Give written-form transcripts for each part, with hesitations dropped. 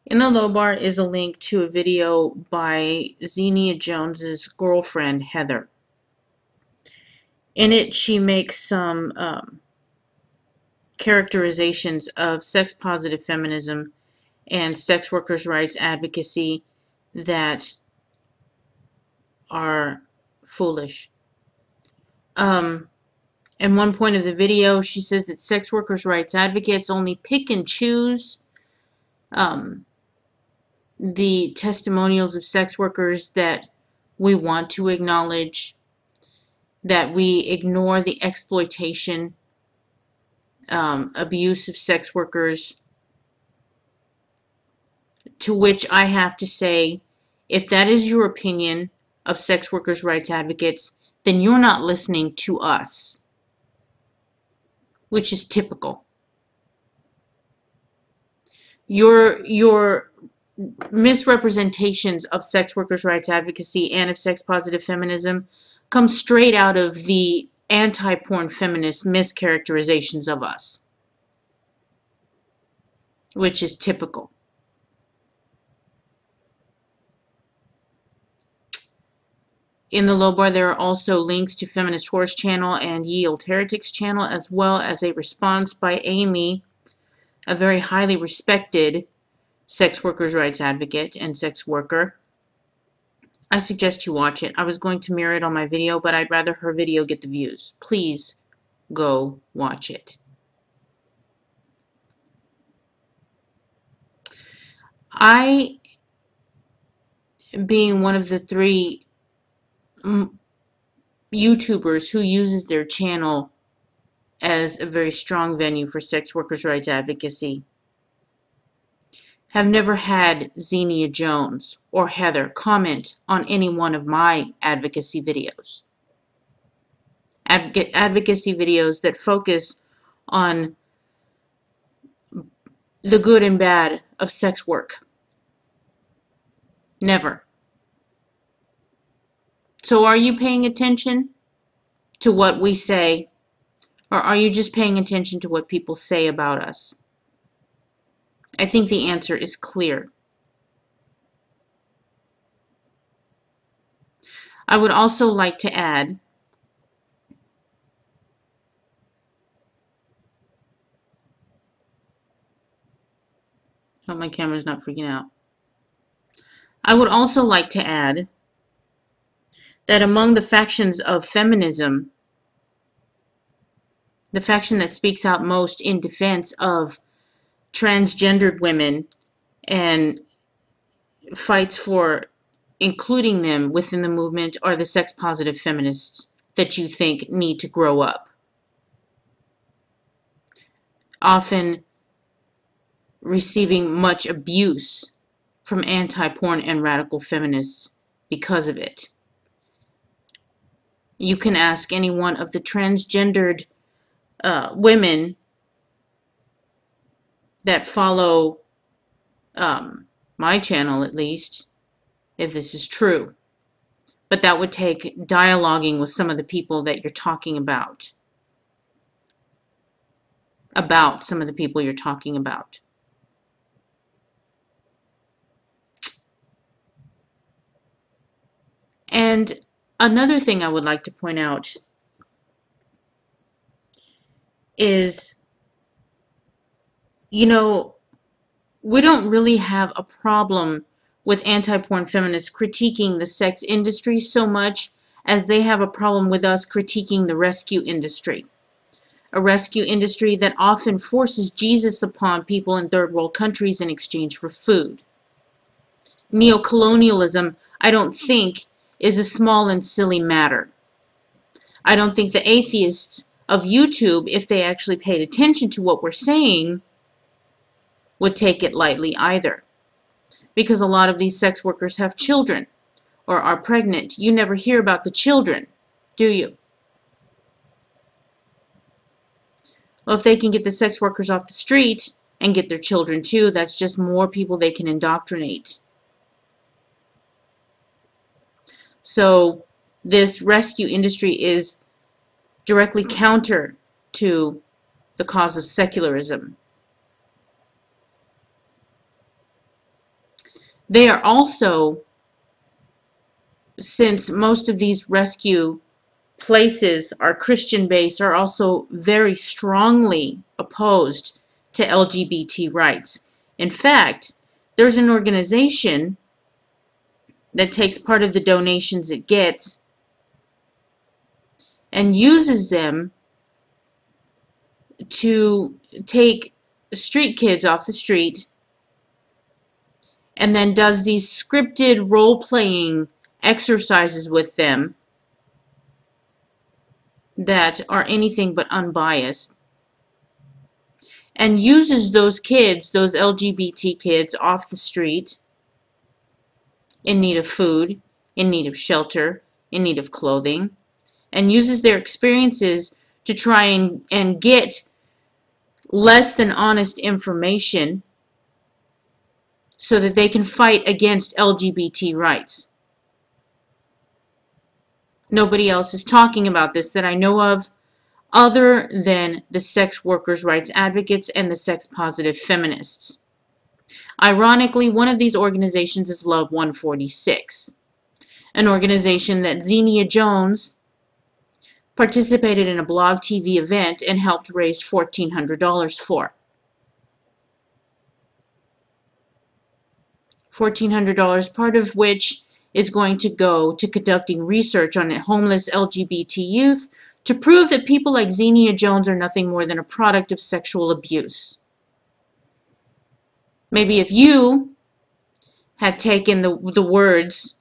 In the low bar is a link to a video by Zinnia Jones's girlfriend, Heather. In it, she makes some characterizations of sex-positive feminism and sex workers' rights advocacy that are foolish. In one point of the video, she says that sex workers' rights advocates only pick and choose the testimonials of sex workers that we want to acknowledge, that we ignore the exploitation, abuse of sex workers, to which I have to say, if that is your opinion of sex workers' rights advocates, then you're not listening to us, which is typical. Your misrepresentations of sex workers' rights advocacy and of sex-positive feminism come straight out of the anti-porn feminist mischaracterizations of us, which is typical. In the low bar, there are also links to Feminist Horse channel and Ye Old Heretics channel, as well as a response by Amyi, a very highly respected sex workers' rights advocate and sex worker. I suggest you watch it. I was going to mirror it on my video, but I'd rather her video get the views. Please go watch it. I, being one of the 3 YouTubers who uses their channel as a very strong venue for sex workers' rights advocacy, have never had Zinnia Jones or Heather comment on any one of my advocacy videos. Advocacy videos that focus on the good and bad of sex work. Never. So are you paying attention to what we say, or are you just paying attention to what people say about us? I think the answer is clear. I would also like to add oh, my camera's not freaking out. I would also like to add that among the factions of feminism, the faction that speaks out most in defense of transgendered women and fights for including them within the movement are the sex-positive feminists that you think need to grow up. Often receiving much abuse from anti-porn and radical feminists because of it. You can ask any one of the transgendered women that follow my channel, at least, if this is true. But that would take dialoguing with some of the people that you're talking about some of the people you're talking about. And another thing I would like to point out is, you know, we don't really have a problem with anti-porn feminists critiquing the sex industry so much as they have a problem with us critiquing the rescue industry. A rescue industry that often forces Jesus upon people in third world countries in exchange for food. Neocolonialism, I don't think, is a small and silly matter. I don't think the atheists of YouTube, if they actually paid attention to what we're saying, would take it lightly either. Because a lot of these sex workers have children or are pregnant. You never hear about the children, do you? Well, if they can get the sex workers off the street and get their children too, that's just more people they can indoctrinate. So this rescue industry is directly counter to the cause of secularism. They are also, since most of these rescue places are Christian-based, are also very strongly opposed to LGBT rights. In fact, there's an organization that takes part of the donations it gets and uses them to take street kids off the street and then does these scripted role-playing exercises with them that are anything but unbiased, and uses those kids, those LGBT kids, off the street in need of food, in need of shelter, in need of clothing, and uses their experiences to try and get less than honest information so that they can fight against LGBT rights. Nobody else is talking about this that I know of other than the sex workers' rights advocates and the sex-positive feminists. Ironically, one of these organizations is Love 146, an organization that Zinnia Jones participated in a blog TV event and helped raise $1,400 for. $1,400, part of which is going to go to conducting research on homeless LGBT youth to prove that people like Zinnia Jones are nothing more than a product of sexual abuse. Maybe if you had taken the words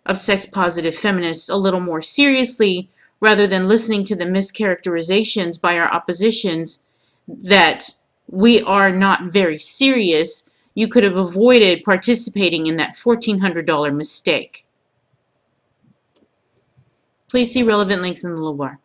of sex-positive feminists a little more seriously, rather than listening to the mischaracterizations by our oppositions that we are not very serious, you could have avoided participating in that $1,400 mistake. Please see relevant links in the little bar.